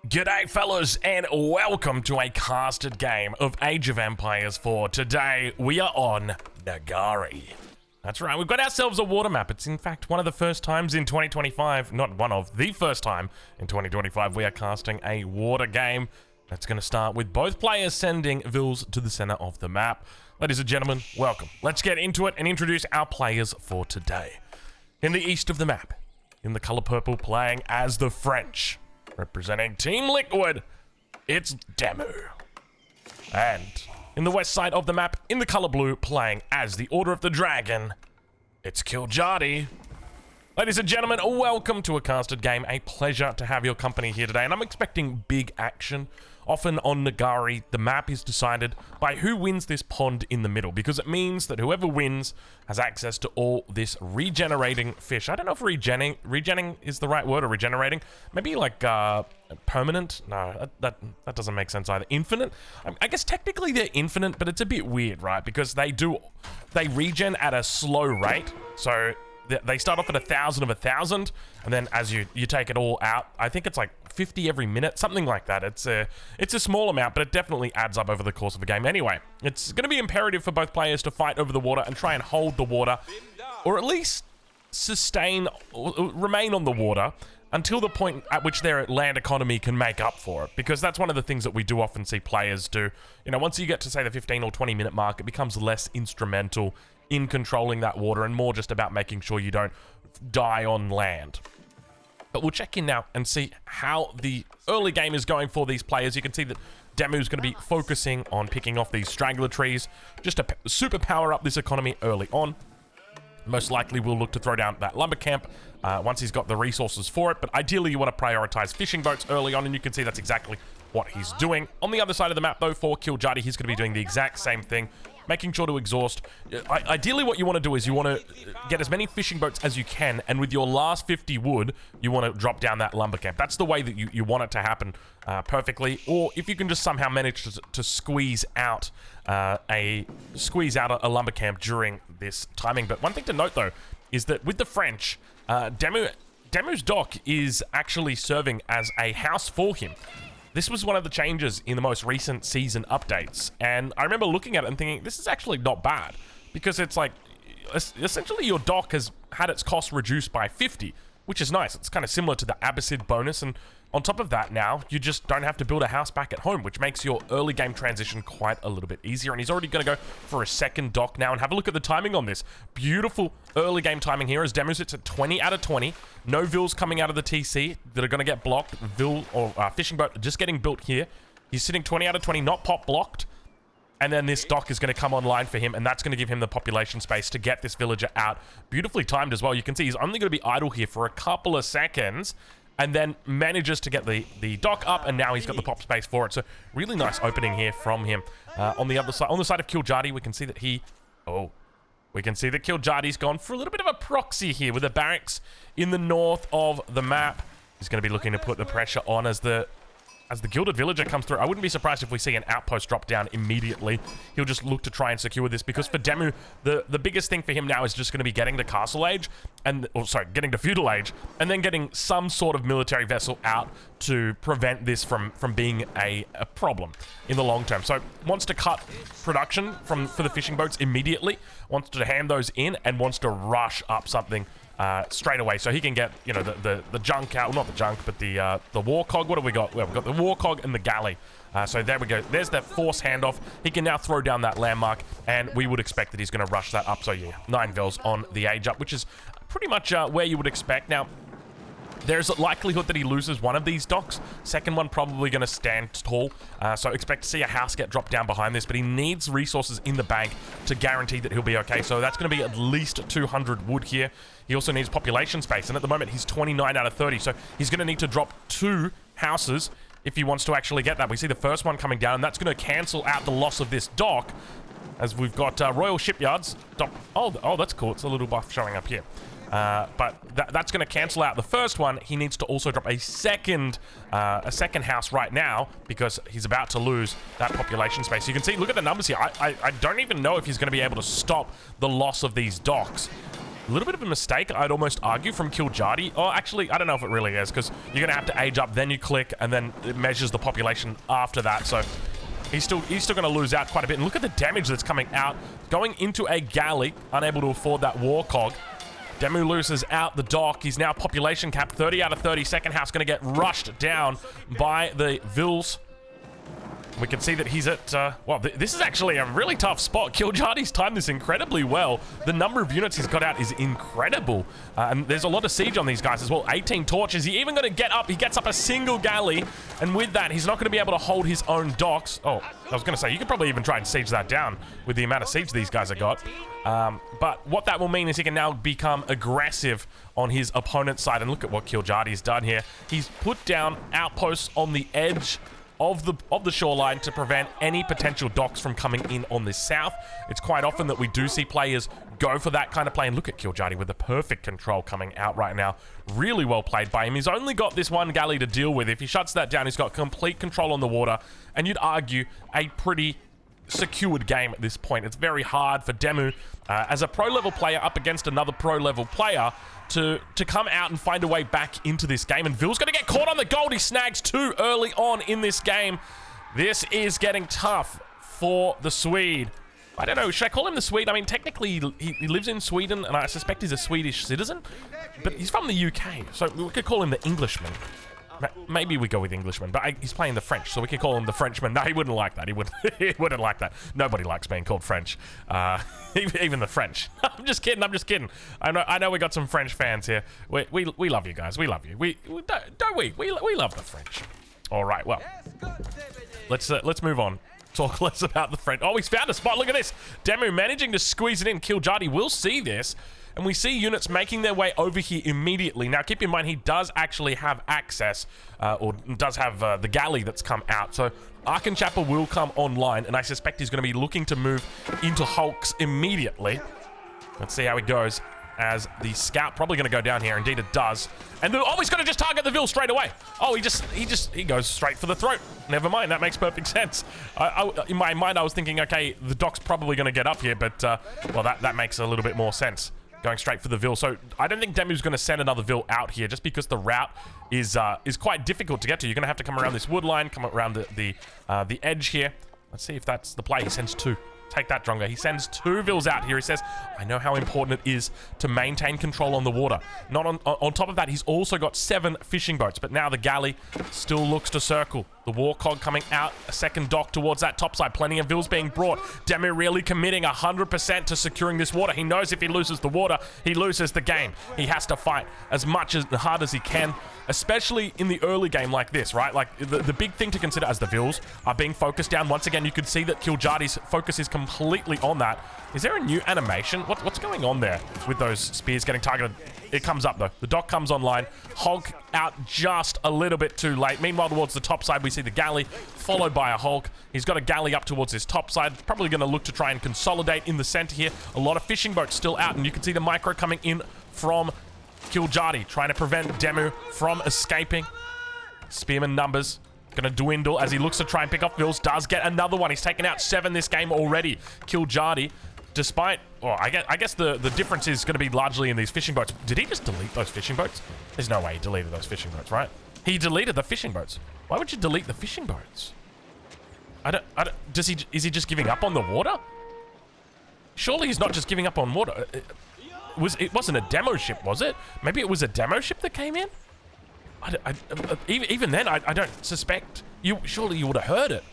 G'day fellas and welcome to a casted game of Age of Empires 4. Today we are on Nagari. That's right, we've got ourselves a water map. It's in fact one of the first times in 2025, not one of, the first time in 2025 we are casting a water game. That's going to start with both players sending vills to the center of the map. Ladies and gentlemen, welcome. Let's get into it and introduce our players for today. In the east of the map, in the color purple, playing as the French. Representing Team Liquid, it's Demu. And in the west side of the map, in the color blue, playing as the Order of the Dragon, it's Kiljadi. Ladies and gentlemen, welcome to a casted game. A pleasure to have your company here today, and I'm expecting big action. Often on Nagari, the map is decided by who wins this pond in the middle, because it means that whoever wins has access to all this regenerating fish. I don't know if regenning is the right word, or regenerating. Maybe like permanent? No, that doesn't make sense either. Infinite? I guess technically they're infinite, but it's a bit weird, right? Because they regen at a slow rate, so they start off at 1,000 of 1,000, and then as you take it all out, I think it's like 50 every minute, something like that. It's a small amount, but it definitely adds up over the course of a game. Anyway, it's going to be imperative for both players to fight over the water and try and hold the water, or at least sustain or remain on the water until the point at which their land economy can make up for it, because that's one of the things that we do often see players do. You know, once you get to say the 15 or 20 minute mark, it becomes less instrumental in controlling that water and more just about making sure you don't die on land. But we'll check in now and see how the early game is going for these players. You can see that Demu's going to be focusing on picking off these straggler trees just to super power up this economy early on. Most likely we'll look to throw down that lumber camp once he's got the resources for it, but ideally you want to prioritize fishing boats early on, and you can see that's exactly what he's doing. On the other side of the map though, for Kiljadi, he's going to be doing the exact same thing, making sure to exhaust. Ideally what you want to do is you want to get as many fishing boats as you can, and with your last 50 wood, you want to drop down that lumber camp. That's the way that you want it to happen perfectly. Or if you can just somehow manage to squeeze out a lumber camp during this timing. But one thing to note though is that with the French, Demu's dock is actually serving as a house for him. This was one of the changes in the most recent season updates, and I remember looking at it and thinking, this is actually not bad, because it's like, essentially your dock has had its cost reduced by 50, which is nice. It's kind of similar to the Abbasid bonus, and on top of that now, you just don't have to build a house back at home, which makes your early game transition quite a little bit easier, and he's already going to go for a second dock now, and have a look at the timing on this. Beautiful early game timing here as Demu sits at 20 out of 20. No vills coming out of the TC that are going to get blocked. Vill or fishing boat just getting built here. He's sitting 20 out of 20, not pop blocked. And then this dock is going to come online for him, and that's going to give him the population space to get this villager out. Beautifully timed as well. You can see he's only going to be idle here for a couple of seconds, and then manages to get the dock up, and now he's got the pop space for it. So really nice opening here from him. On the other side, on the side of Kiljadi, we can see that Kiljadi's gone for a little bit of a proxy here with the barracks in the north of the map. He's going to be looking to put the pressure on as the Gilded Villager comes through. I wouldn't be surprised if we see an outpost drop down immediately. He'll just look to try and secure this, because for Demu, the biggest thing for him now is just going to be getting to Castle Age, getting to Feudal Age, and then getting some sort of military vessel out to prevent this from being a problem in the long term. So wants to cut production for the fishing boats immediately, wants to hand those in, and wants to rush up something straight away, so he can get, you know, the junk out. Well, not the junk, but the war cog. What have we got? Well, we've got the war cog and the galley. So there we go. There's that force handoff. He can now throw down that landmark, and we would expect that he's going to rush that up. So yeah, 9 vills on the age up, which is pretty much where you would expect. Now, there's a likelihood that he loses one of these docks. Second one probably going to stand tall. So expect to see a house get dropped down behind this, but he needs resources in the bank to guarantee that he'll be okay. So that's going to be at least 200 wood here. He also needs population space, and at the moment he's 29 out of 30. So he's going to need to drop 2 houses if he wants to actually get that. We see the first one coming down, and that's going to cancel out the loss of this dock, as we've got Royal Shipyards. Oh, that's cool. It's a little buff showing up here. But that's going to cancel out the first one. He needs to also drop a second house right now, because he's about to lose that population space. You can see, look at the numbers here. I don't even know if he's going to be able to stop the loss of these docks. A little bit of a mistake, I'd almost argue, from Kiljardi. Oh, actually, I don't know if it really is, because you're going to have to age up, then you click, and then it measures the population after that. So he's still going to lose out quite a bit. And look at the damage that's coming out. Going into a galley, unable to afford that war cog. Demu loses out the dock. He's now population capped. 30 out of 30. Second house going to get rushed down by the Vils. We can see that he's at, well, this is actually a really tough spot. Kiljardi's timed this incredibly well. The number of units he's got out is incredible. And there's a lot of siege on these guys as well. 18 torches. He even going to get up. He gets up a single galley. And with that, he's not going to be able to hold his own docks. Oh, I was going to say, you could probably even try and siege that down with the amount of siege these guys have got. But what that will mean is he can now become aggressive on his opponent's side. And look at what Kiljardi's done here. He's put down outposts on the edge of the shoreline to prevent any potential docks from coming in on the south. It's quite often that we do see players go for that kind of play, and look at Kiljardi with the perfect control coming out right now. Really well played by him. He's only got this one galley to deal with. If he shuts that down, he's got complete control on the water, and you'd argue a pretty secured game at this point. It's very hard for Demu as a pro level player up against another pro level player to come out and find a way back into this game. And Vil's going to get caught on the gold. He snags two early on in this game. This is getting tough for the Swede. I don't know, should I call him the Swede? I mean, technically he lives in Sweden, and I suspect he's a Swedish citizen, but he's from the UK, so we could call him the Englishman. Maybe we go with Englishman, but he's playing the French, so we could call him the Frenchman. No, he wouldn't like that. He wouldn't like that. Nobody likes being called French, even the French. I'm just kidding. I know we got some French fans here. We love you guys. We love you. Don't we? We love the French. All right. Well, let's move on. Talk less about the French. Oh, he's found a spot. Look at this. Demu managing to squeeze it in. Kiljardi will see this. And we see units making their way over here immediately. Now, keep in mind, he does actually have access, or does have the galley that's come out. So, Arkenchapper will come online, and I suspect he's going to be looking to move into hulks immediately. Let's see how he goes, as the scout probably going to go down here. Indeed, it does. And he's going to just target the Vil straight away. Oh, he goes straight for the throat. Never mind, that makes perfect sense. In my mind, I was thinking, okay, the dock's probably going to get up here, but, well, that makes a little bit more sense. Going straight for the Vil. So I don't think Demu's going to send another Vil out here, just because the route is quite difficult to get to. You're going to have to come around this wood line, come around the edge here. Let's see if that's the play. He sends two. Take that, Dronga. He sends two Vils out here. He says, I know how important it is to maintain control on the water. Not on top of that, he's also got 7 fishing boats, but now the galley still looks to circle. The war cog coming out, a second dock towards that top side. Plenty of Vils being brought. Demu really committing 100% to securing this water. He knows if he loses the water, he loses the game. He has to fight as hard as he can, especially in the early game like this, right? Like, the big thing to consider as the Vils are being focused down. Once again, you could see that Kiljardi's focus is completely on that. Is there a new animation? What's going on there with those spears getting targeted? It comes up, though. The dock comes online. Hulk out just a little bit too late. Meanwhile, towards the top side, we see the galley, followed by a Hulk. He's got a galley up towards his top side. Probably going to look to try and consolidate in the center here. A lot of fishing boats still out, and you can see the micro coming in from Kiljardi, trying to prevent Demu from escaping. Spearman numbers going to dwindle as he looks to try and pick up Vils. Does get another one. He's taken out 7 this game already. Kiljardi, despite, well, I guess the difference is going to be largely in these fishing boats. Did he just delete those fishing boats? There's no way he deleted those fishing boats, right? He deleted the fishing boats. Why would you delete the fishing boats? Is he just giving up on the water? Surely he's not just giving up on water. It wasn't a demo ship, was it? Maybe it was a demo ship that came in? Even then, I don't suspect. Surely you would have heard it.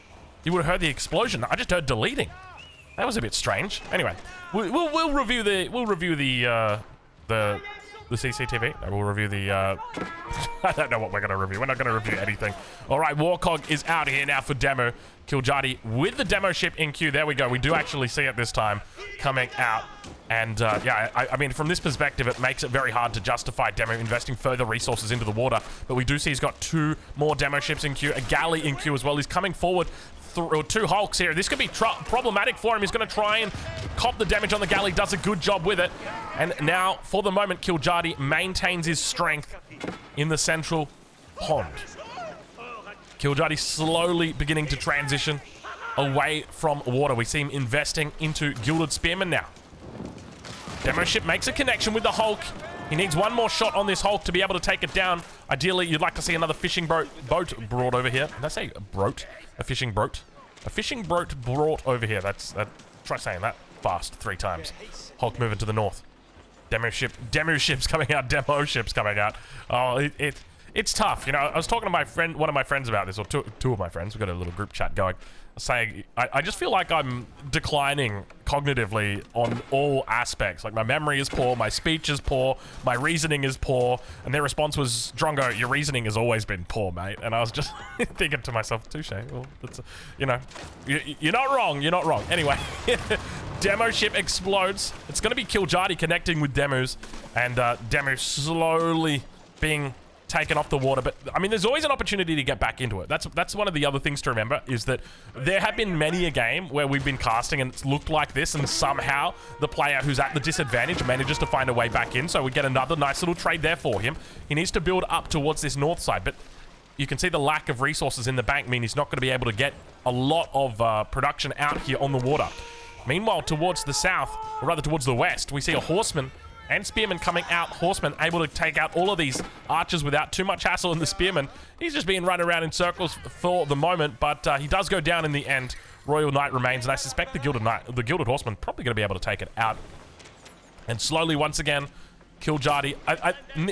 You would have heard the explosion. I just heard deleting. That was a bit strange. Anyway, we'll review the CCTV. No, we'll review the I don't know what we're gonna review. We're not gonna review anything. All right, Warcog is out here now for demo. Kiljardi with the demo ship in queue. There we go. We do actually see it this time coming out. And yeah, I mean, from this perspective, it makes it very hard to justify demo investing further resources into the water. But we do see he's got 2 more demo ships in queue, a galley in queue as well. He's coming forward through 2 hulks here. This could be problematic for him. He's going to try and cop the damage on the galley. Does a good job with it. And now, for the moment, Kiljardi maintains his strength in the central pond. Kiljardi slowly beginning to transition away from water. We see him investing into Gilded Spearmen now. Demo ship makes a connection with the Hulk. He needs one more shot on this Hulk to be able to take it down. Ideally, you'd like to see another fishing boat brought over here. Did I say broat? A fishing boat? A fishing boat brought over here. Try saying that fast 3 times. Hulk moving to the north. Demo ships coming out. Demo ships coming out. Oh, it's tough. You know, I was talking to one of my friends about this, or two of my friends. We've got a little group chat going, saying I just feel like I'm declining cognitively on all aspects. Like, my memory is poor, my speech is poor, my reasoning is poor, and their response was, Drongo, your reasoning has always been poor, mate. And I was just thinking to myself, touche, well, that's, you know, you're not wrong, you're not wrong. Anyway, Demo ship explodes. It's going to be Kiljardi connecting with Demus, and Demu slowly being taken off the water. But I mean, there's always an opportunity to get back into it. That's one of the other things to remember, is that there have been many a game where we've been casting and it's looked like this, and somehow the player who's at the disadvantage manages to find a way back in. So we get another nice little trade there for him. He needs to build up towards this north side, but you can see the lack of resources in the bank mean he's not going to be able to get a lot of production out here on the water. Meanwhile, towards the south, or rather towards the west, we see a horseman and spearman coming out. Horseman able to take out all of these archers without too much hassle, and the spearman, he's just being run around in circles for the moment, but he does go down in the end. Royal Knight remains, and I suspect the Gilded Horseman probably going to be able to take it out. And slowly, once again, Kiljardi.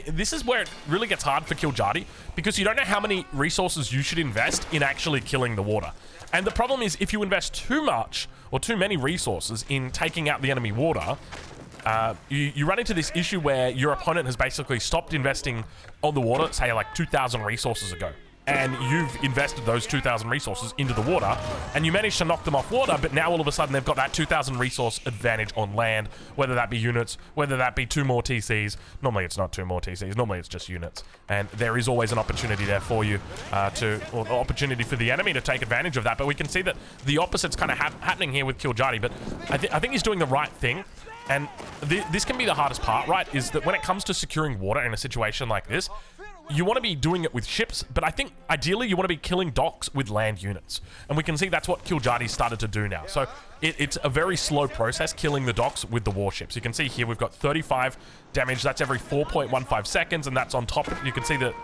This is where it really gets hard for Kiljardi, because you don't know how many resources you should invest in actually killing the water. And the problem is, if you invest too much or too many resources in taking out the enemy water, you run into this issue where your opponent has basically stopped investing on the water, say like 2,000 resources ago. And you've invested those 2,000 resources into the water, and you manage to knock them off water, but now all of a sudden they've got that 2,000 resource advantage on land, whether that be units, whether that be 2 more TCs. Normally it's not 2 more TCs, normally it's just units. And there is always an opportunity there for you or opportunity for the enemy to take advantage of that. But we can see that the opposite's kind of happening here with Kiljardi, but I think he's doing the right thing. And this can be the hardest part, right? Is that when it comes to securing water in a situation like this, you want to be doing it with ships, but I think ideally you want to be killing docks with land units. And we can see that's what Kiljardi started to do now. So it's a very slow process killing the docks with the warships. You can see here we've got 35 damage. That's every 4.15 seconds, and that's on top. You can see that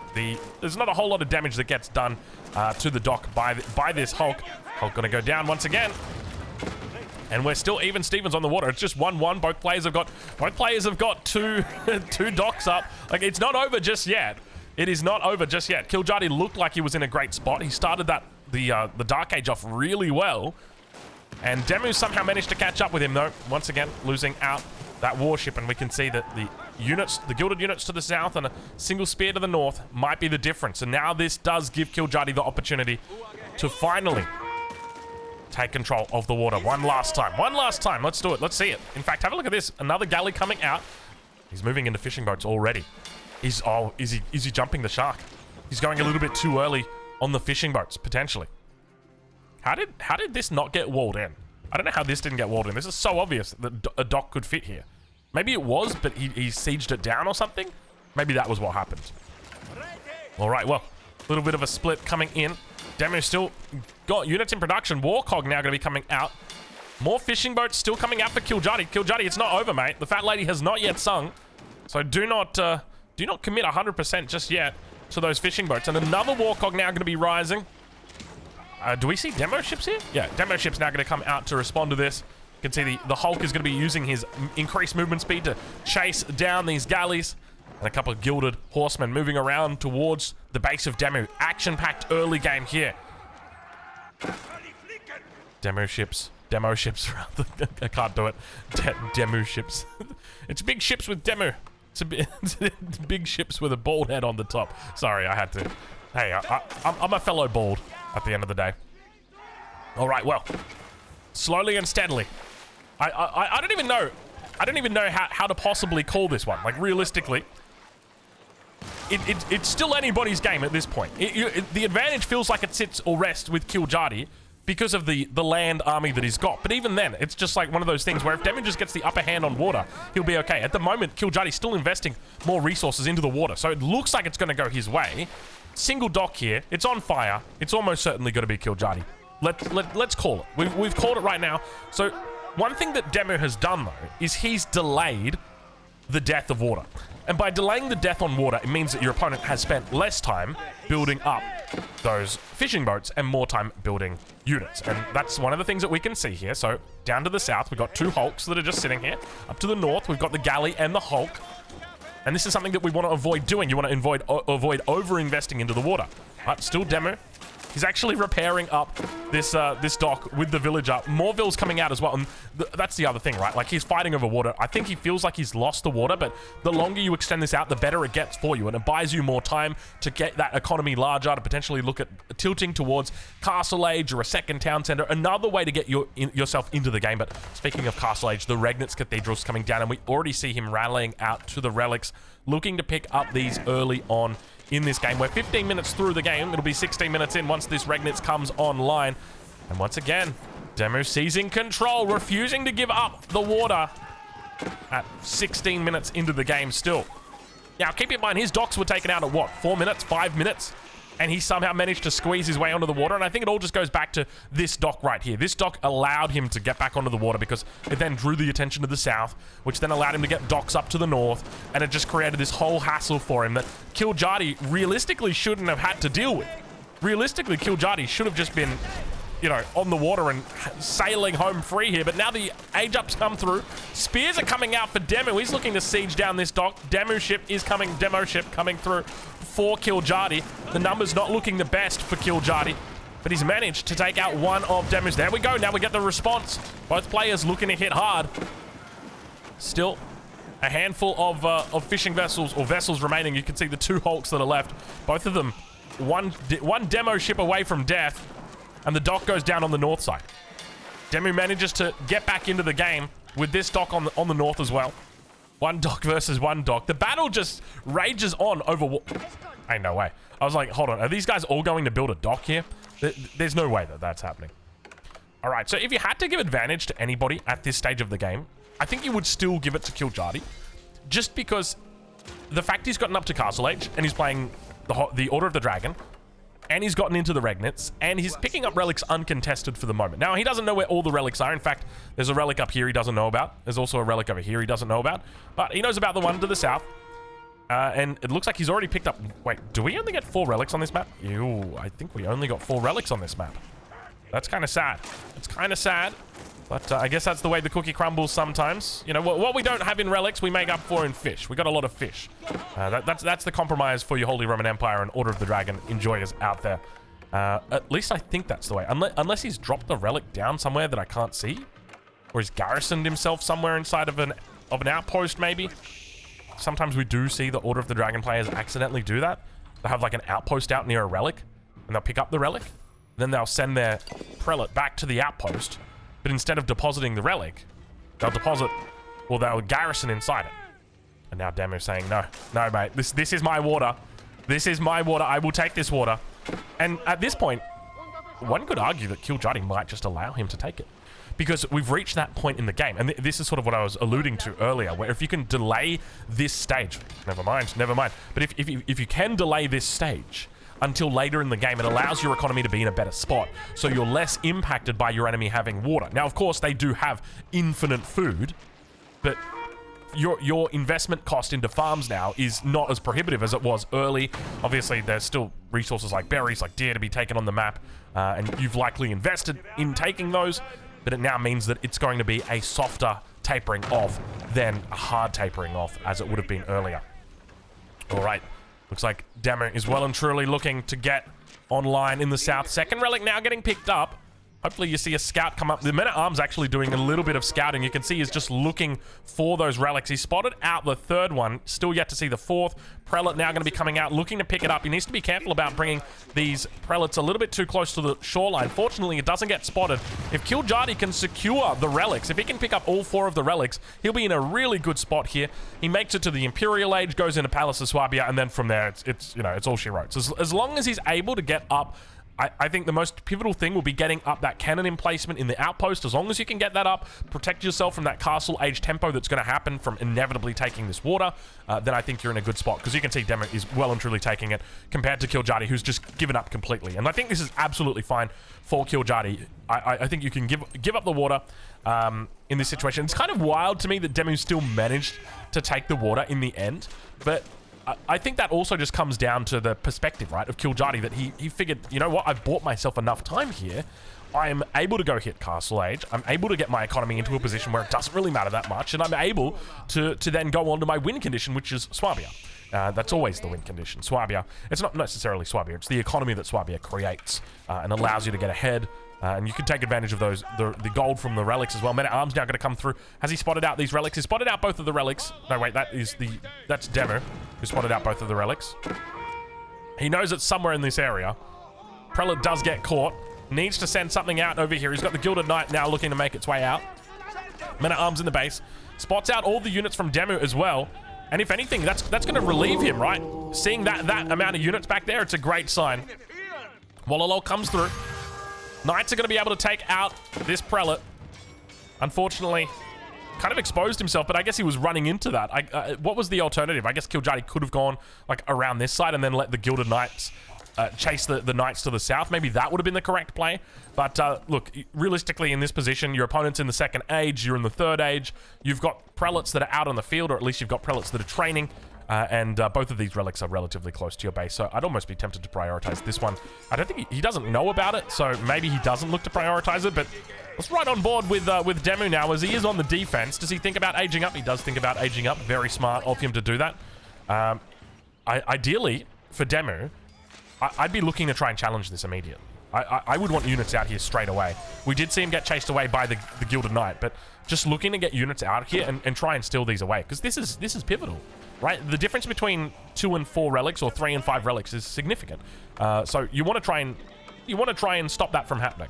there's not a whole lot of damage that gets done to the dock by this Hulk. Hulk gonna go down once again. And we're still even Stevens on the water. It's just 1-1. Both players have got two docks up. Like, it's not over just yet. It is not over just yet. Kiljardi looked like he was in a great spot. He started the Dark Age off really well. And Demu somehow managed to catch up with him, though. Once again, losing out that warship. And we can see that the Gilded units to the south and a single spear to the north might be the difference. And now this does give Kiljardi the opportunity to finally take control of the water one last time. One last time. Let's do it. Let's see it. In fact, have a look at this. Another galley coming out. He's moving into fishing boats already. Is he jumping the shark? He's going a little bit too early on the fishing boats, potentially. How did this not get walled in? I don't know how this didn't get walled in. This is so obvious that a dock could fit here. Maybe it was, but he sieged it down or something? Maybe that was what happened. All right, well, a little bit of a split coming in. Demu still got units in production. Warcog now going to be coming out. More fishing boats still coming out for Kiljardi. Kiljardi, it's not over, mate. The fat lady has not yet sung. So do not commit 100% just yet to those fishing boats. And another Warcog now going to be rising. Do we see demo ships here? Yeah, demo ships now going to come out to respond to this. You can see the Hulk is going to be using his increased movement speed to chase down these galleys. And a couple of Gilded Horsemen moving around towards the base of Demu. Action-packed early game here. Demo ships, rather. I can't do it. Demu ships. It's big ships with Demu. It's big ships with a bald head on the top. Sorry, I had to. Hey, I'm a fellow bald at the end of the day. All right, well, slowly and steadily. I don't even know. I don't even know how to possibly call this one. Like, realistically, it's still anybody's game at this point. The advantage feels like it sits or rests with Kiljardi because of the land army that he's got. But even then, it's just like one of those things where if Demu just gets the upper hand on water, he'll be okay. At the moment, Kiljardi's still investing more resources into the water, so it looks like it's going to go his way. Single dock here. It's on fire. It's almost certainly going to be Kiljardi. Let's call it. We've called it right now. So One thing that Demu has done, though, is he's delayed the death of water. And by delaying the death on water, it means that your opponent has spent less time building up those fishing boats and more time building units. And that's one of the things that we can see here. So down to the south, we've got two hulks that are just sitting here. Up to the north, we've got the galley and the hulk. And this is something that we want to avoid doing. You want to avoid over-investing into the water. But still Demu. He's actually repairing up this this dock with the villager. More vills coming out as well. And that's the other thing, right? Like, he's fighting over water. I think he feels like he's lost the water, but the longer you extend this out, the better it gets for you. And it buys you more time to get that economy larger, to potentially look at tilting towards Castle Age or a second town center. Another way to get yourself into the game. But speaking of Castle Age, the Regnitz Cathedral's coming down, and we already see him rallying out to the relics, looking to pick up these early on in this game. We're 15 minutes through the game. It'll be 16 minutes in once this Regnitz comes online. And once again, Demu seizing control, refusing to give up the water at 16 minutes into the game still. Now, keep in mind, his docks were taken out at what? 4 minutes? 5 minutes? And he somehow managed to squeeze his way onto the water. And I think it all just goes back to this dock right here. This dock allowed him to get back onto the water because it then drew the attention to the south, which then allowed him to get docks up to the north. And it just created this whole hassle for him that Kiljardi realistically shouldn't have had to deal with. Realistically, Kiljardi should have just been, you know, on the water and sailing home free here. But now the age ups come through. Spears are coming out for Demu. He's looking to siege down this dock. Demo ship coming through for Kiljardi. The numbers not looking the best for Kiljardi, but he's managed to take out one of Demu's. There we go. Now we get the response. Both players looking to hit hard. Still a handful of fishing vessels or vessels remaining. You can see the two hulks that are left. Both of them one demo ship away from death. And the dock goes down on the north side. Demu manages to get back into the game with this dock on the north as well. One dock versus one dock. The battle just rages on over... Ain't no way. I was like, hold on. Are these guys all going to build a dock here? There's no way that that's happening. All right, so if you had to give advantage to anybody at this stage of the game, I think you would still give it to Kiljardi. Just because the fact he's gotten up to Castle Age and he's playing the Order of the Dragon, and he's gotten into the Regnitz, and he's picking up relics uncontested for the moment. Now, he doesn't know where all the relics are. In fact, there's a relic up here he doesn't know about. There's also a relic over here he doesn't know about. But he knows about the one to the south. And it looks like he's already picked up... Wait, do we only get 4 relics on this map? Ew, I think we only got 4 relics on this map. That's kind of sad. It's kind of sad. But I guess that's the way the cookie crumbles sometimes. You know, what we don't have in relics, we make up for in fish. We got a lot of fish. That's the compromise for your Holy Roman Empire and Order of the Dragon enjoyers out there. At least I think that's the way. Unless he's dropped the relic down somewhere that I can't see. Or he's garrisoned himself somewhere inside of an outpost, maybe. Sometimes we do see the Order of the Dragon players accidentally do that. They'll have like an outpost out near a relic. And they'll pick up the relic. Then they'll send their prelate back to the outpost. But instead of depositing the relic, they'll garrison inside it. And now Demu's saying, no, mate, this is my water. This is my water. I will take this water. And at this point, one could argue that Kiljardi might just allow him to take it. Because we've reached that point in the game. And this is sort of what I was alluding to earlier, where if you can delay this stage, never mind. But if you can delay this stage until later in the game, it allows your economy to be in a better spot, so you're less impacted by your enemy having water. Now, of course, they do have infinite food, but your investment cost into farms now is not as prohibitive as it was early. Obviously, there's still resources like berries, like deer to be taken on the map, and you've likely invested in taking those, but it now means that it's going to be a softer tapering off than a hard tapering off as it would have been earlier. All right. Looks like Demu is well and truly looking to get online in the south. Second relic now getting picked up. Hopefully you see a scout come up. The men-at-arms actually doing a little bit of scouting. You can see he's just looking for those relics. He spotted out the third one. Still yet to see the fourth. Prelate now going to be coming out, looking to pick it up. He needs to be careful about bringing these prelates a little bit too close to the shoreline. Fortunately, it doesn't get spotted. If Kiljardi can secure the relics, if he can pick up all 4 of the relics, he'll be in a really good spot here. He makes it to the Imperial Age, goes into Palace of Swabia, and then from there, it's all she wrote. So as long as he's able to get up I think the most pivotal thing will be getting up that cannon emplacement in the outpost. As long as you can get that up, protect yourself from that castle age tempo that's going to happen from inevitably taking this water, then I think you're in a good spot. Because you can see Demo is well and truly taking it compared to Kiljardi, who's just given up completely. And I think this is absolutely fine for Kiljardi. I think you can give up the water in this situation. It's kind of wild to me that Demu still managed to take the water in the end, but I think that also just comes down to the perspective, right, of Kiljardi, that he figured, you know what, I've bought myself enough time here. I'm able to go hit Castle Age. I'm able to get my economy into a position where it doesn't really matter that much, and I'm able to then go on to my win condition, which is Swabia. That's always the win condition. Swabia. It's not necessarily Swabia. It's the economy that Swabia creates and allows you to get ahead. And you can take advantage of those, the gold from the relics as well. Men-at-Arms now going to come through. Has he spotted out these relics? He spotted out both of the relics. No, wait, that's Demo who spotted out both of the relics. He knows it's somewhere in this area. Prelate does get caught. Needs to send something out over here. He's got the Gilded Knight now looking to make its way out. Men-at-Arms in the base. Spots out all the units from Demo as well. And if anything, that's going to relieve him, right? Seeing that amount of units back there, it's a great sign. Wololo comes through. Knights are going to be able to take out this Prelate. Unfortunately, kind of exposed himself, but I guess he was running into that. What was the alternative? I guess Kiljardi could have gone like around this side and then let the Gilded Knights chase the Knights to the south. Maybe that would have been the correct play. But look, realistically in this position, your opponent's in the second age, you're in the third age. You've got Prelates that are out on the field, or at least you've got Prelates that are training. And both of these relics are relatively close to your base, so I'd almost be tempted to prioritize this one. I don't think he doesn't know about it, so maybe he doesn't look to prioritize it, but let's right on board with Demu now, as he is on the defense. Does he think about aging up? He does think about aging up. Very smart of him to do that. Ideally, for Demu, I'd be looking to try and challenge this immediately. I would want units out here straight away. We did see him get chased away by the Gilded Knight, but just looking to get units out here and try and steal these away, because this is pivotal. Right, the difference between 2 and 4 relics or 3 and 5 relics is significant. So you want to try and stop that from happening.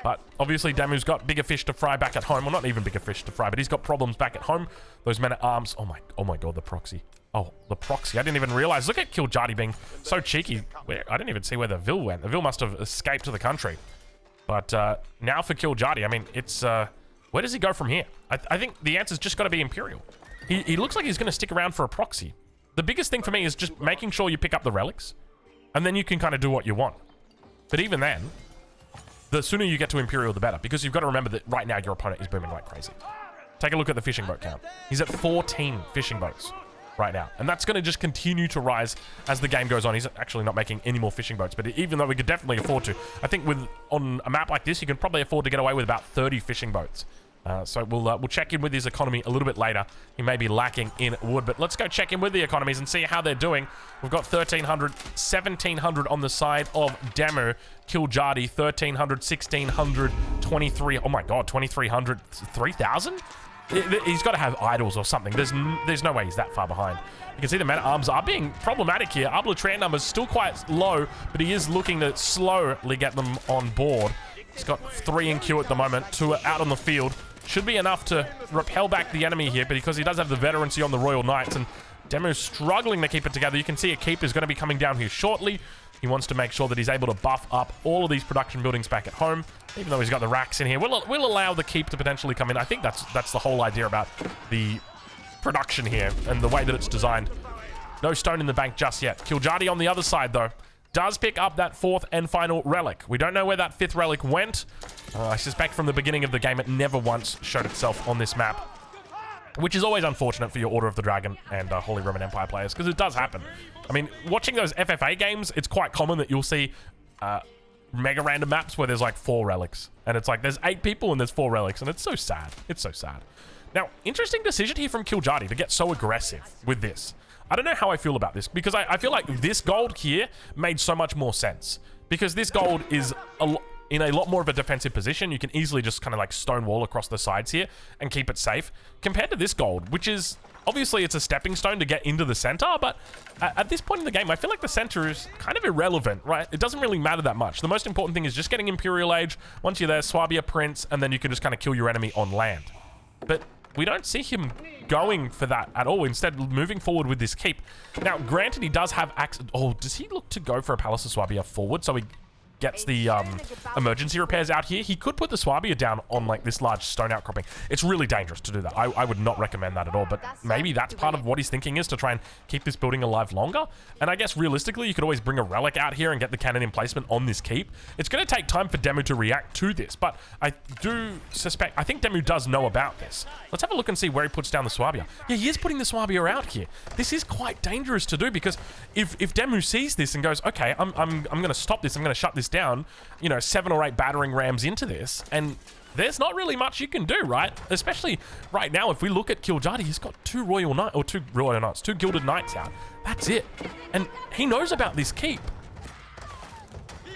But obviously Damu's got bigger fish to fry back at home. Well, not even bigger fish to fry, but he's got problems back at home. Those men-at-arms. Oh my god, the proxy. Oh, the proxy. I didn't even realize. Look at Kiljardi being so cheeky. I didn't even see where the Vil went. The Vil must have escaped to the country. But now for Kiljardi, I mean, it's where does he go from here? I think the answer's just got to be Imperial. He looks like he's going to stick around for a proxy. The biggest thing for me is just making sure you pick up the relics, and then you can kind of do what you want. But even then, the sooner you get to Imperial, the better, because you've got to remember that right now your opponent is booming like crazy. Take a look at the fishing boat count. He's at 14 fishing boats right now, and that's going to just continue to rise as the game goes on. He's actually not making any more fishing boats, but even though we could definitely afford to, I think on a map like this, you can probably afford to get away with about 30 fishing boats. So we'll check in with his economy a little bit later. He may be lacking in wood, but let's go check in with the economies and see how they're doing. We've got 1,300, 1,700 on the side of Demu. Kiljardi, 1,300, 1,600, 23. Oh my god, 2,300, 3,000? He's got to have idols or something. There's no way he's that far behind. You can see the men-at-arms are being problematic here. Arbitration numbers still quite low, but he is looking to slowly get them on board. He's got 3 in queue at the moment, 2 are out on the field. Should be enough to repel back the enemy here, but because he does have the veterancy on the Royal Knights, and Demu's struggling to keep it together. You can see a keep is going to be coming down here shortly. He wants to make sure that he's able to buff up all of these production buildings back at home, even though he's got the racks in here. We'll allow the keep to potentially come in. I think that's the whole idea about the production here and the way that it's designed. No stone in the bank just yet. Kiljardi on the other side, though, does pick up that 4th and final relic. We don't know where that 5th relic went. I suspect from the beginning of the game it never once showed itself on this map, which is always unfortunate for your Order of the Dragon and Holy Roman Empire players, because it does happen. I mean, watching those FFA games, it's quite common that you'll see mega random maps where there's like 4 relics, and it's like there's 8 people and there's 4 relics, and it's so sad. It's so sad. Now, interesting decision here from Kiljardi to get so aggressive with this. I don't know how I feel about this, because I feel like this gold here made so much more sense, because this gold is in a lot more of a defensive position. You can easily just kind of like stonewall across the sides here and keep it safe, compared to this gold, which is obviously it's a stepping stone to get into the center, but at this point in the game, I feel like the center is kind of irrelevant, right? It doesn't really matter that much. The most important thing is just getting Imperial Age. Once you're there, Swabia Prince, and then you can just kind of kill your enemy on land. But we don't see him going for that at all. Instead, moving forward with this keep. Now, granted, he does have access. Oh, does he look to go for a Palace of Swabia forward? So he gets the emergency repairs out here, he could put the Swabia down on like this large stone outcropping. It's really dangerous to do that. I would not recommend that at all, but maybe that's part of what he's thinking, is to try and keep this building alive longer. And I guess realistically, you could always bring a relic out here and get the cannon emplacement on this keep. It's going to take time for Demu to react to this, but I do suspect, I think Demu does know about this. Let's have a look and see where he puts down the Swabia. Yeah, he is putting the Swabia out here. This is quite dangerous to do, because if Demu sees this and goes, okay, I'm going to stop this, I'm going to shut this down, you know, 7 or 8 battering rams into this, and there's not really much you can do, right? Especially right now, if we look at Kiljadi, he's got 2 Gilded Knights out. That's it. And he knows about this keep.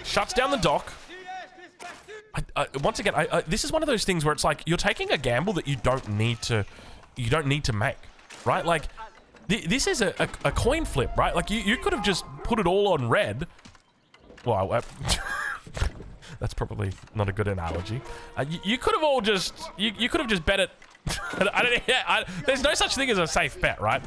Shuts down the dock. Once again, this is one of those things where it's like, you're taking a gamble that you don't need to make, right? Like, this is a coin flip, right? Like, you could have just put it all on red. Well, that's probably not a good analogy. You could have all just, you could have just bet it. There's no such thing as a safe bet, right?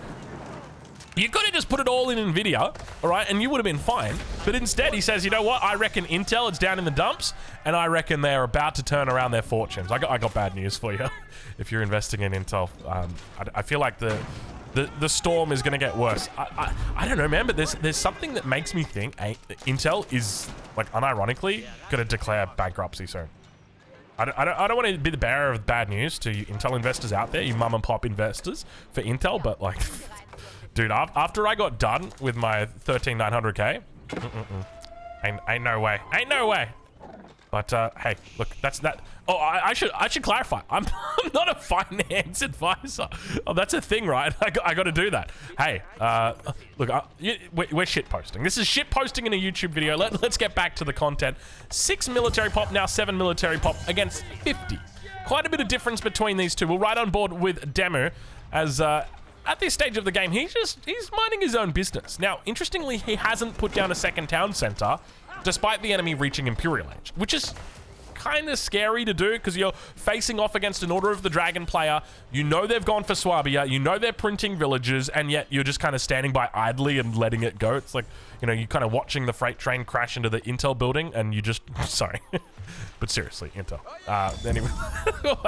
You could have just put it all in NVIDIA, all right, and you would have been fine. But instead, he says, you know what? I reckon Intel is down in the dumps, and I reckon they're about to turn around their fortunes. I got bad news for you. If you're investing in Intel, I feel like the storm is going to get worse. I don't know, man, but there's something that makes me think Intel is, like, unironically going to declare bankruptcy soon. I don't want to be the bearer of bad news to you Intel investors out there, you mum and pop investors for Intel, but, like, dude, after I got done with my 13900K, ain't no way. Ain't no way. But, hey, look, that's that. Oh, I should clarify. I'm not a finance advisor. Oh, that's a thing, right? I got to do that. Hey, look, we're shit posting. This is shit posting in a YouTube video. Let's get back to the content. 6 military pop, now 7 military pop against 50. Quite a bit of difference between these two. We're right on board with Demu, as at this stage of the game, he's minding his own business. Now, interestingly, he hasn't put down a second town center, despite the enemy reaching Imperial Age, which is kind of scary to do, because you're facing off against an Order of the Dragon player. You know they've gone for Swabia, you know they're printing villages, and yet you're just kind of standing by idly and letting it go. It's like, you know, you're kind of watching the freight train crash into the Intel building, and you just, sorry. But seriously, Intel. Anyway,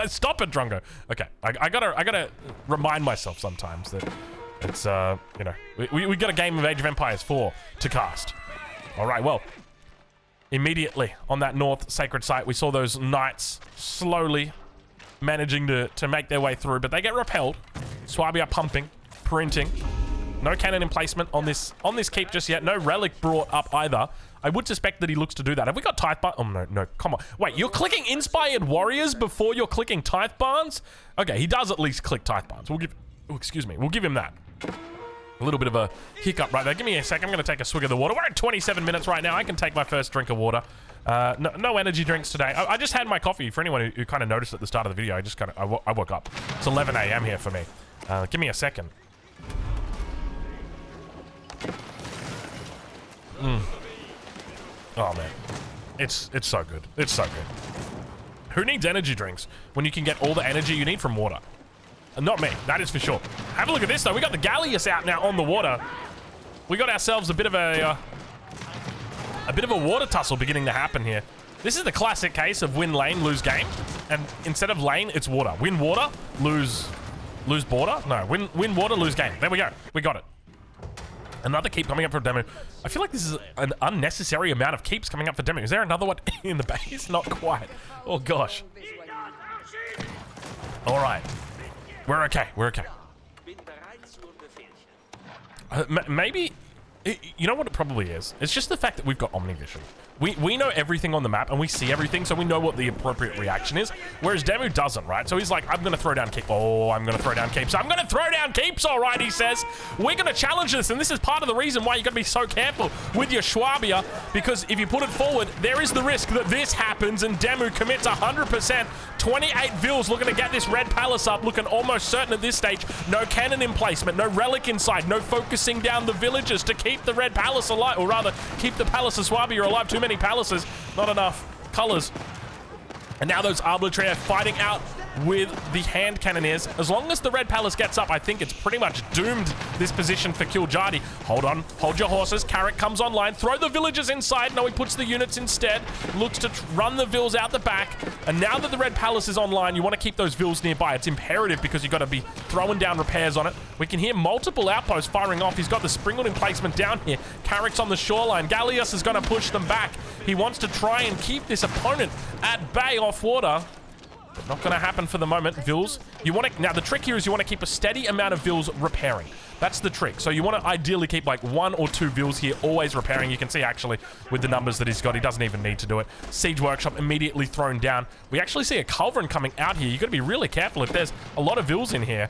stop it, Drongo. Okay, I gotta remind myself sometimes that it's, you know, we got a game of Age of Empires 4 to cast. All right, well, immediately on that north sacred site, we saw those knights slowly managing to make their way through, but they get repelled. Swabia pumping, printing. No cannon emplacement on this keep just yet. No relic brought up either. I would suspect that he looks to do that. Have we got Tithe Barns? Oh, no, come on. Wait, you're clicking Inspired Warriors before you're clicking Tithe Barns? Okay, he does at least click Tithe Barns. We'll give him that. A little bit of a hiccup right there. Give me a sec. I'm going to take a swig of the water. We're at 27 minutes right now. I can take my first drink of water. No energy drinks today. I just had my coffee. For anyone who kind of noticed at the start of the video, I woke up. It's 11 a.m. here for me. Give me a second. Oh, man. It's so good. It's so good. Who needs energy drinks when you can get all the energy you need from water? Not me, that is for sure. Have a look at this, though. We got the Galleus out now on the water. We got ourselves a bit of a water tussle beginning to happen here. This is the classic case of win lane, lose game. And instead of lane, it's water. Win water, lose border. No, win water, lose game. There we go. We got it. Another keep coming up for Demu. I feel like this is an unnecessary amount of keeps coming up for Demu. Is there another one in the base? Not quite. Oh, gosh. All right. We're okay. We're okay. Maybe, you know what it probably is? It's just the fact that we've got Omnivision. We know everything on the map, and we see everything, so we know what the appropriate reaction is, whereas Demu doesn't, right? So he's like, I'm going to throw down keeps. Oh, I'm going to throw down keeps. I'm going to throw down keeps, all right, he says. We're going to challenge this, and this is part of the reason why you got to be so careful with your Swabia, because if you put it forward, there is the risk that this happens, and Demu commits 100%. 28 Vils looking to get this red palace up, looking almost certain at this stage. No cannon emplacement, no relic inside, no focusing down the villages to keep the red palace alive, or rather, keep the palace of Swabia alive. Too many palaces, not enough colors. And now those arbitrary are fighting out with the hand cannoneers. As long as the Red Palace gets up, I think it's pretty much doomed, this position for Kiljardi. Hold on, hold your horses. Carrick comes online, throw the villagers inside. No, he puts the units instead. Looks to run the vills out the back. And now that the Red Palace is online, you want to keep those vills nearby. It's imperative because you've got to be throwing down repairs on it. We can hear multiple outposts firing off. He's got the Springwood emplacement down here. Carrick's on the shoreline. Gallius is going to push them back. He wants to try and keep this opponent at bay off water. Not going to happen for the moment. Vills, you want to, now the trick here is you want to keep a steady amount of vills repairing. That's the trick. So you want to ideally keep like 1 or 2 vills here always repairing. You can see actually with the numbers that he's got, he doesn't even need to do it. Siege Workshop immediately thrown down. We actually see a culverin coming out here. You've got to be really careful if there's a lot of vills in here.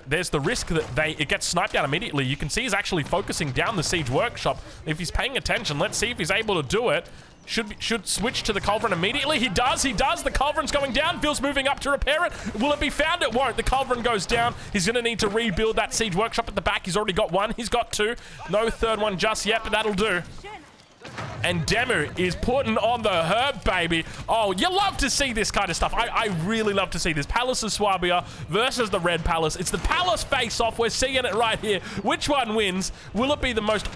There's the risk that it gets sniped out immediately. You can see he's actually focusing down the Siege Workshop. If he's paying attention, let's see if he's able to do it. Should switch to the culverin immediately. He does. The culverin's going down. Vill's moving up to repair it. Will it be found? It won't. The culverin goes down. He's going to need to rebuild that Siege Workshop at the back. He's already got 1. He's got 2. No third one just yet, but that'll do. And Demu is putting on the herb, baby. Oh, you love to see this kind of stuff. I really love to see this. Palace of Swabia versus the Red Palace. It's the Palace face-off. We're seeing it right here. Which one wins? Will it be the most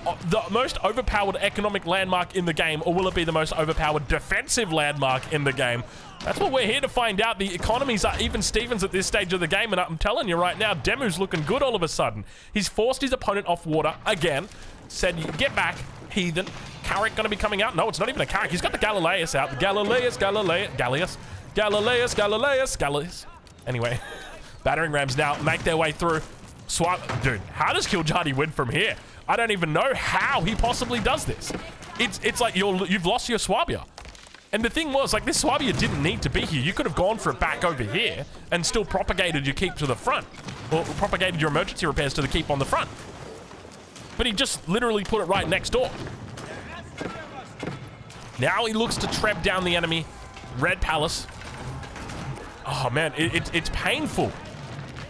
overpowered economic landmark in the game, or will it be the most overpowered defensive landmark in the game? That's what we're here to find out. The economies are even Stevens at this stage of the game, and I'm telling you right now, Demu's looking good all of a sudden. He's forced his opponent off water again. Said, get back, heathen. Carrick going to be coming out? No, it's not even a Carrick. He's got the Galileus out. The Gallius. Anyway, battering rams now make their way through. Dude, how does Kiljardi win from here? I don't even know how he possibly does this. It's like you've lost your Swabia. And the thing was, like, this Swabia didn't need to be here. You could have gone for it back over here and still propagated your keep to the front. Or propagated your emergency repairs to the keep on the front. But he just literally put it right next door. Now he looks to trap down the enemy. Red Palace. Oh, man, it's painful.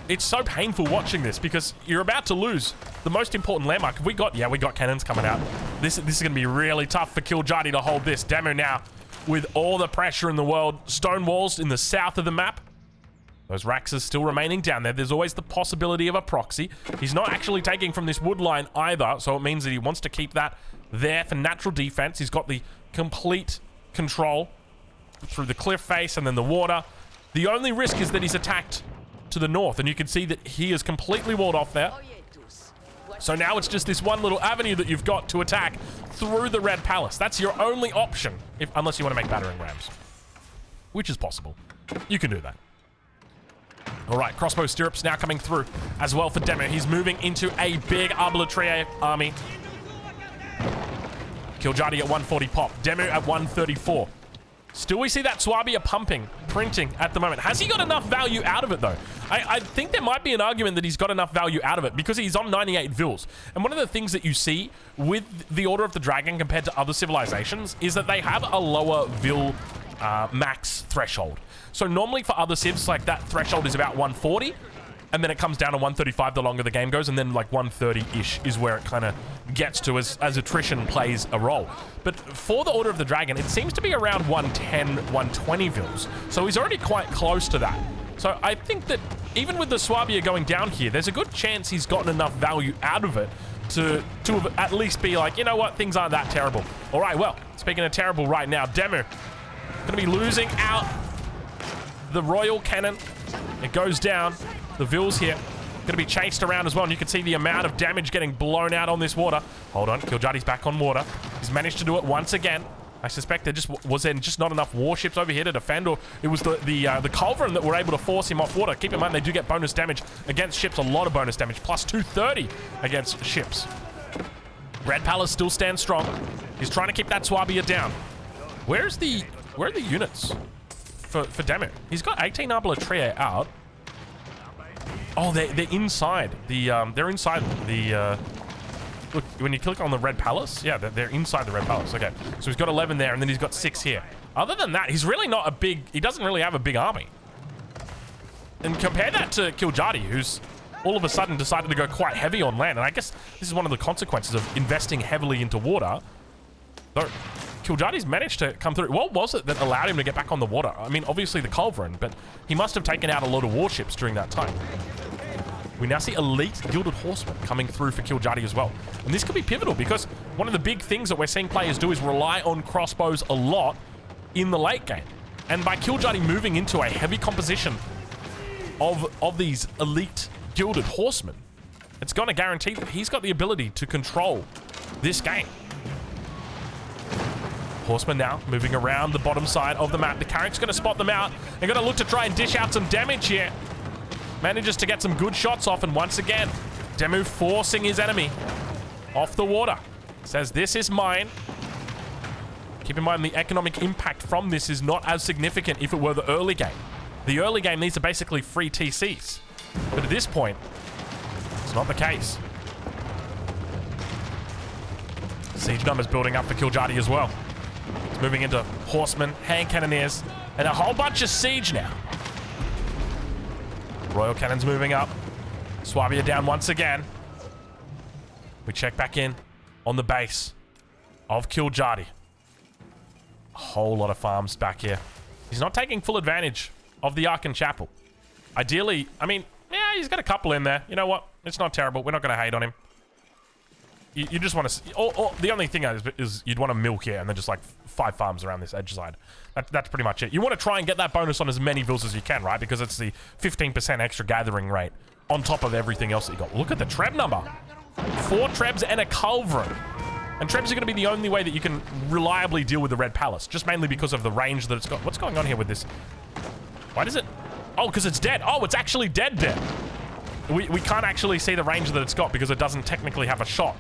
It's so painful watching this because you're about to lose the most important landmark. We got cannons coming out. This is going to be really tough for Kiljardi to hold this. Demu now with all the pressure in the world. Stone walls in the south of the map. Those Raxes still remaining down there. There's always the possibility of a proxy. He's not actually taking from this wood line either, so it means that he wants to keep that there for natural defense. He's got the complete control through the cliff face and then the water. The only risk is that he's attacked to the north, and you can see that he is completely walled off there. So now it's just this one little avenue that you've got to attack through the Red Palace. That's your only option, unless you want to make battering rams, which is possible. You can do that. All right, crossbow stirrups now coming through as well for Demu. He's moving into a big Arbalatrier army. Kiljardi at 140 pop. Demu at 134. Still we see that Swabia pumping, printing at the moment. Has he got enough value out of it, though? I think there might be an argument that he's got enough value out of it because he's on 98 vills. And one of the things that you see with the Order of the Dragon compared to other civilizations is that they have a lower vill max threshold. So normally for other civs, like that threshold is about 140, and then it comes down to 135 the longer the game goes, and then like 130-ish is where it kind of gets to as attrition plays a role. But for the Order of the Dragon, it seems to be around 110, 120 vills. So he's already quite close to that. So I think that even with the Swabia going down here, there's a good chance he's gotten enough value out of it to at least be like, you know what, things aren't that terrible. All right, well, speaking of terrible right now, Demu going to be losing out the Royal Cannon. It goes down. The vills here going to be chased around as well, and you can see the amount of damage getting blown out on this water. Hold on, Kiljardi's back on water. He's managed to do it once again. I suspect there was just not enough warships over here to defend, or it was the culverin that were able to force him off water. Keep in mind, they do get bonus damage against ships, a lot of bonus damage, plus 230 against ships. Red Palace still stands strong. He's trying to keep that Swabia down. Where are the units for Demu? He's got 18 Arbalatrier out. Oh, they're inside. They're inside the... Look, when you click on the Red Palace, yeah, they're inside the Red Palace. Okay, so he's got 11 there, and then he's got 6 here. Other than that, he's really not a big... He doesn't really have a big army. And compare that to Kiljardi, who's all of a sudden decided to go quite heavy on land. And I guess this is one of the consequences of investing heavily into water. So, Kiljadi's managed to come through. What was it that allowed him to get back on the water? I mean, obviously the culverin, but he must have taken out a lot of warships during that time. We now see elite gilded horsemen coming through for Kiljadi as well. And this could be pivotal because one of the big things that we're seeing players do is rely on crossbows a lot in the late game. And by Kiljadi moving into a heavy composition of these elite gilded horsemen, it's going to guarantee that he's got the ability to control this game. Horsemen now moving around the bottom side of the map. The Carrack's going to spot them out. They're going to look to try and dish out some damage here. Manages to get some good shots off, and once again, Demu forcing his enemy off the water. Says, this is mine. Keep in mind, the economic impact from this is not as significant if it were the early game. The early game, these are basically free TCs. But at this point, it's not the case. Siege numbers building up for Kiljadi as well. It's moving into horsemen, hand cannoneers, and a whole bunch of siege now. Royal cannons moving up. Swabia down once again. We check back in on the base of Kiljadi. A whole lot of farms back here. He's not taking full advantage of the Arkan Chapel. Ideally, I mean, yeah, he's got a couple in there. You know what? It's not terrible. We're not going to hate on him. You just want to... the only thing is you'd want to milk here and then just like 5 farms around this edge side. That's pretty much it. You want to try and get that bonus on as many vills as you can, right? Because it's the 15% extra gathering rate on top of everything else that you got. Look at the Treb number. 4 Trebs and a Culverin. And Trebs are going to be the only way that you can reliably deal with the Red Palace. Just mainly because of the range that it's got. What's going on here with this? Why does it... Oh, because it's dead. Oh, it's actually dead. We can't actually see the range that it's got because it doesn't technically have a shot.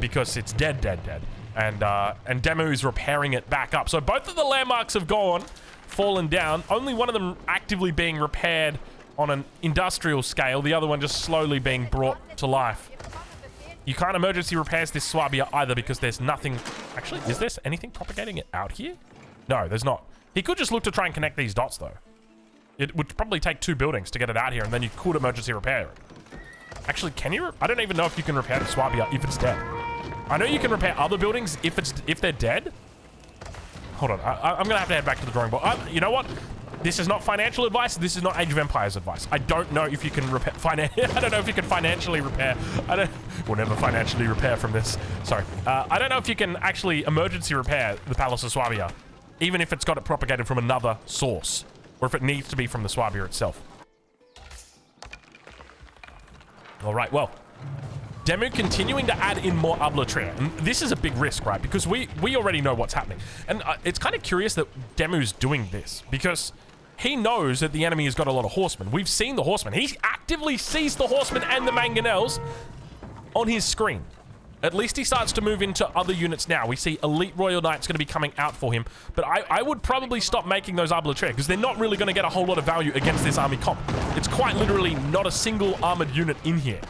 Because it's dead. And Demu is repairing it back up. So both of the landmarks have gone, fallen down. Only one of them actively being repaired on an industrial scale. The other one just slowly being brought to life. You can't emergency repairs this Swabia either because there's nothing... Actually, is there anything propagating it out here? No, there's not. He could just look to try and connect these dots, though. It would probably take 2 buildings to get it out here, and then you could emergency repair it. Actually, can you? I don't even know if you can repair the Swabia if it's dead. I know you can repair other buildings if they're dead. Hold on, I'm gonna have to head back to the drawing board. You know what? This is not financial advice. This is not Age of Empires advice. I don't know if you can repair. I don't know if you can financially repair. We'll never financially repair from this. Sorry. I don't know if you can actually emergency repair the Palace of Swabia, even if it's got it propagated from another source, or if it needs to be from the Swabia itself. All right, well, Demu continuing to add in more Ablatria. And this is a big risk, right? Because we already know what's happening. And it's kind of curious that Demu's doing this because he knows that the enemy has got a lot of horsemen. We've seen the horsemen. He actively sees the horsemen and the mangonels on his screen. At least he starts to move into other units now. We see Elite Royal Knights going to be coming out for him. But I would probably stop making those Ablatria because they're not really going to get a whole lot of value against this army comp. It's quite literally not a single armored unit in here.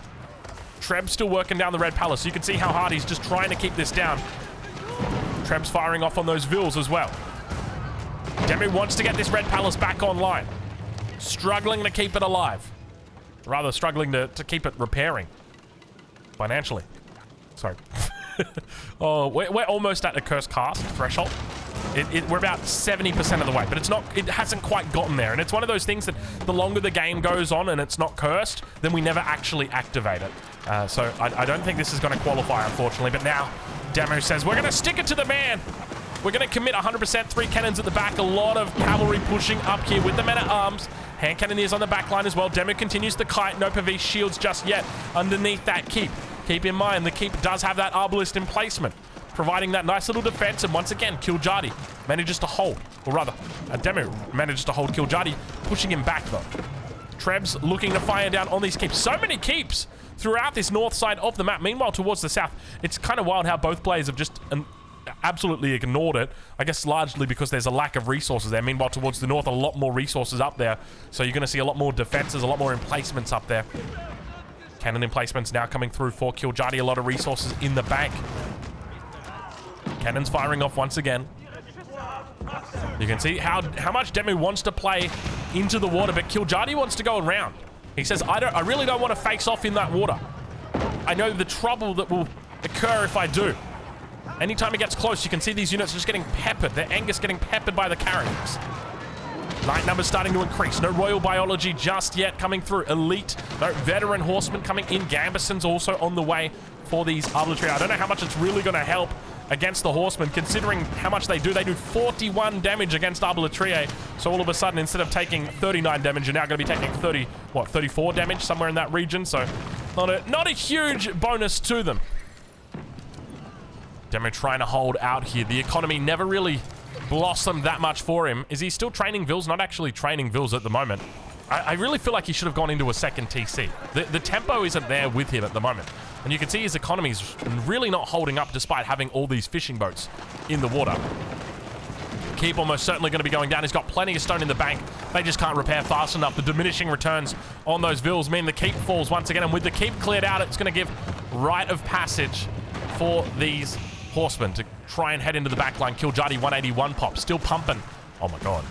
Treb's still working down the Red Palace. You can see how hard he's just trying to keep this down. Treb's firing off on those vills as well. Demu wants to get this Red Palace back online. Struggling to keep it alive. Rather struggling to keep it repairing. Financially. Sorry. Oh, we're almost at the cursed cast threshold. We're about 70% of the way, but it hasn't quite gotten there. And it's one of those things that the longer the game goes on and it's not cursed, then we never actually activate it. So I don't think this is going to qualify, unfortunately. But now Demu says, we're going to stick it to the man. We're going to commit 100%, 3 cannons at the back. A lot of cavalry pushing up here with the men-at-arms. Hand cannoneers on the back line as well. Demu continues to kite. No Pavis shields just yet underneath that keep. Keep in mind, the keep does have that arbalist emplacement, providing that nice little defense. And once again, Kiljadi manages to hold, or rather, Demu manages to hold Kiljadi, pushing him back though. Trebs looking to fire down on these keeps. So many keeps throughout this north side of the map. Meanwhile, towards the south, it's kind of wild how both players have just absolutely ignored it. I guess largely because there's a lack of resources there. Meanwhile, towards the north, a lot more resources up there. So you're going to see a lot more defenses, a lot more emplacements up there. Cannon emplacements now coming through for Kiljadi. A lot of resources in the bank. Cannons firing off once again. You can see how much Demu wants to play into the water, but Kiljadi wants to go around. He says, I really don't want to face off in that water. I know the trouble that will occur if I do. Anytime he gets close, you can see these units just getting peppered. They're Angus getting peppered by the carracks. Light numbers starting to increase. No royal biology just yet coming through. Elite, no veteran horsemen coming in. Gambesons also on the way for these arbitrary. I don't know how much it's really going to help against the horsemen, considering how much they do. They do 41 damage against Arbitrae. So all of a sudden, instead of taking 39 damage, you're now going to be taking 34 damage, somewhere in that region. So not a huge bonus to them. Demo trying to hold out here. The economy never really blossomed that much for him. Is he still training Vils? Not actually training Vils at the moment. I really feel like he should have gone into a second TC. The tempo isn't there with him at the moment. And you can see his economy's really not holding up despite having all these fishing boats in the water. Keep almost certainly going to be going down. He's got plenty of stone in the bank. They just can't repair fast enough. The diminishing returns on those Vils mean the keep falls once again. And with the keep cleared out, it's going to give right of passage for these horsemen to try and head into the back line. Kiljardi 181 pop. Still pumping. Oh my god.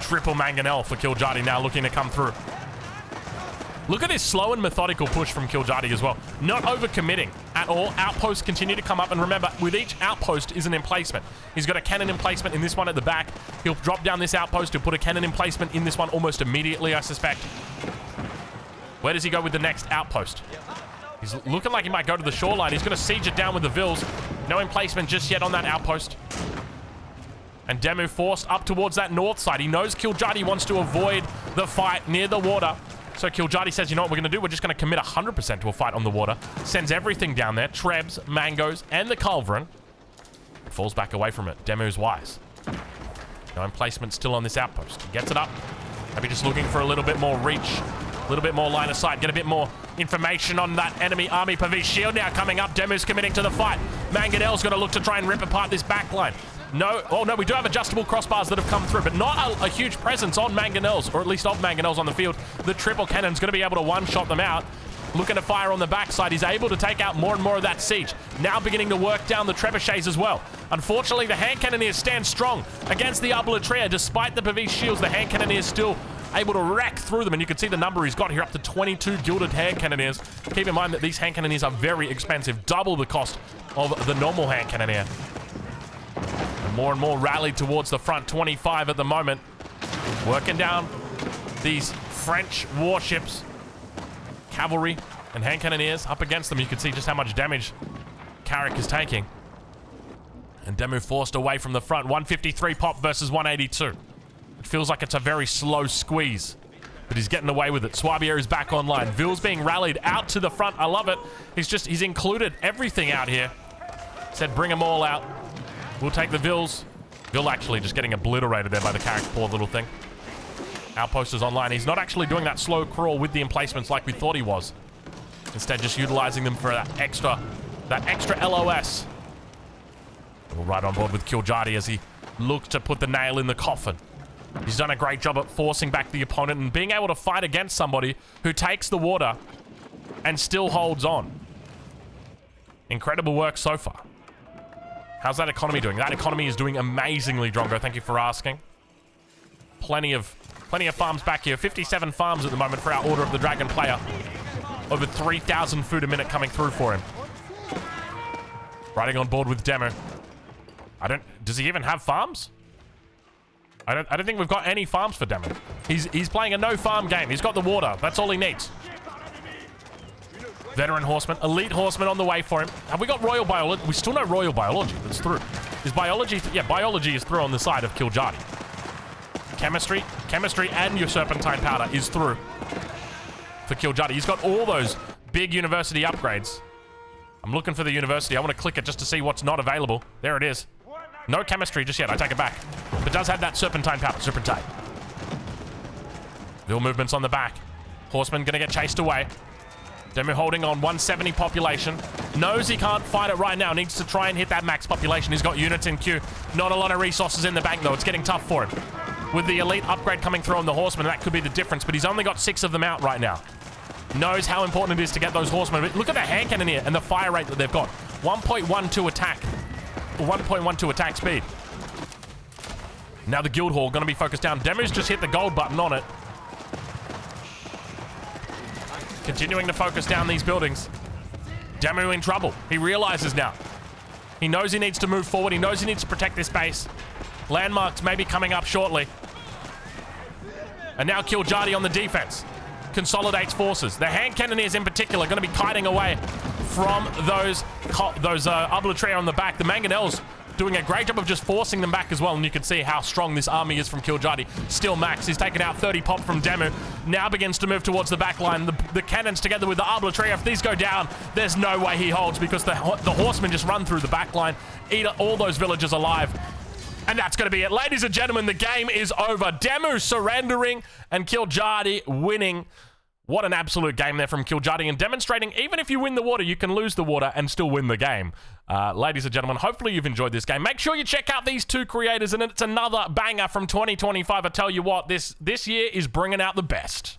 Triple mangonel for Kiljardi now looking to come through. Look at this slow and methodical push from Kiljardi as well. Not overcommitting at all. Outposts continue to come up. And remember, with each outpost is an emplacement. He's got a cannon emplacement in this one at the back. He'll drop down this outpost. He'll put a cannon emplacement in this one almost immediately, I suspect. Where does he go with the next outpost? He's looking like he might go to the shoreline. He's going to siege it down with the Vils. No emplacement just yet on that outpost. And Demu forced up towards that north side. He knows Kiljardi wants to avoid the fight near the water. So Kiljardi says, you know what we're going to do? We're just going to commit 100% to a fight on the water. Sends everything down there. Trebs, Mangoes, and the Culverin. Falls back away from it. Demu's wise. No emplacement still on this outpost. He gets it up. Maybe just looking for a little bit more reach. A little bit more line of sight. Get a bit more information on that enemy army. Pavis shield now coming up. Demu's committing to the fight. Mangonel's going to look to try and rip apart this back line. No, oh no, we do have adjustable crossbars that have come through, but not a huge presence on Mangonels, or at least of Mangonels on the field. The triple cannon's going to be able to one-shot them out. Looking to fire on the backside. He's able to take out more and more of that siege. Now beginning to work down the trebuchets as well. Unfortunately, the hand cannoneers stand strong against the Arbitrae. Despite the Pavis shields, the hand cannoneers still able to wreck through them, and you can see the number he's got here, up to 22 gilded hand cannoneers. Keep in mind that these hand cannoneers are very expensive, double the cost of the normal hand cannoneer. And more rallied towards the front, 25 at the moment. Working down these French warships. Cavalry and hand cannoneers up against them. You can see just how much damage Carrick is taking. And Demu forced away from the front. 153 pop versus 182. It feels like it's a very slow squeeze, but he's getting away with it. Swabier is back online. Vils being rallied out to the front. I love it. He's included everything out here. Said bring them all out. We'll take the Vils. Vil actually just getting obliterated there by the Carrick, poor little thing. Outpost is online. He's not actually doing that slow crawl with the emplacements like we thought he was. Instead, just utilizing them for that extra LOS. We're right on board with Kiljardi as he looks to put the nail in the coffin. He's done a great job at forcing back the opponent and being able to fight against somebody who takes the water and still holds on. Incredible work so far. How's that economy doing? That economy is doing amazingly, Drongo. Thank you for asking. Plenty of farms back here. 57 farms at the moment for our Order of the Dragon player. Over 3,000 food a minute coming through for him. Riding on board with Demo. Does he even have farms? I don't think we've got any farms for Demo. He's playing a no farm game. He's got the water. That's all he needs. Veteran horseman, elite horseman on the way for him. Have we got royal biology? We still know royal biology. That's through. Is biology? Yeah, biology is through on the side of Kiljardi. Chemistry and your serpentine powder is through for Kiljardi. He's got all those big university upgrades. I'm looking for the university. I want to click it just to see what's not available. There it is. No chemistry just yet. I take it back. But does have that serpentine powder. Serpentine. Vil movements on the back. Horseman going to get chased away. Demu holding on. 170 population. Knows he can't fight it right now. Needs to try and hit that max population. He's got units in queue. Not a lot of resources in the bank, though. It's getting tough for him. With the elite upgrade coming through on the horseman, that could be the difference. But he's only got 6 of them out right now. Knows how important it is to get those horsemen. But look at the hand cannon here and the fire rate that they've got. 1.12 attack. 1.12 attack speed. Now the guild hall going to be focused down. Demu's just hit the gold button on it. Continuing to focus down these buildings. Demu in trouble. He realizes now. He knows he needs to move forward. He knows he needs to protect this base. Landmarks may be coming up shortly. And now Kiljardi on the defense. Consolidates forces. The hand cannoneers in particular are going to be kiting away from those Arbitrators on the back. The Mangonels doing a great job of just forcing them back as well, and you can see how strong this army is from Kiljardi. Still Max, he's taken out 30 pop from Demu. Now begins to move towards the back line. The cannons together with the Arbitrators. If these go down, there's no way he holds because the horsemen just run through the back line, eat all those villagers alive. And that's going to be it. Ladies and gentlemen, the game is over. Demu surrendering and Kiljardi winning. What an absolute game there from Kiljardi, and demonstrating even if you win the water, you can lose the water and still win the game. Ladies and gentlemen, hopefully you've enjoyed this game. Make sure you check out these two creators, and it's another banger from 2025. I tell you what, this year is bringing out the best.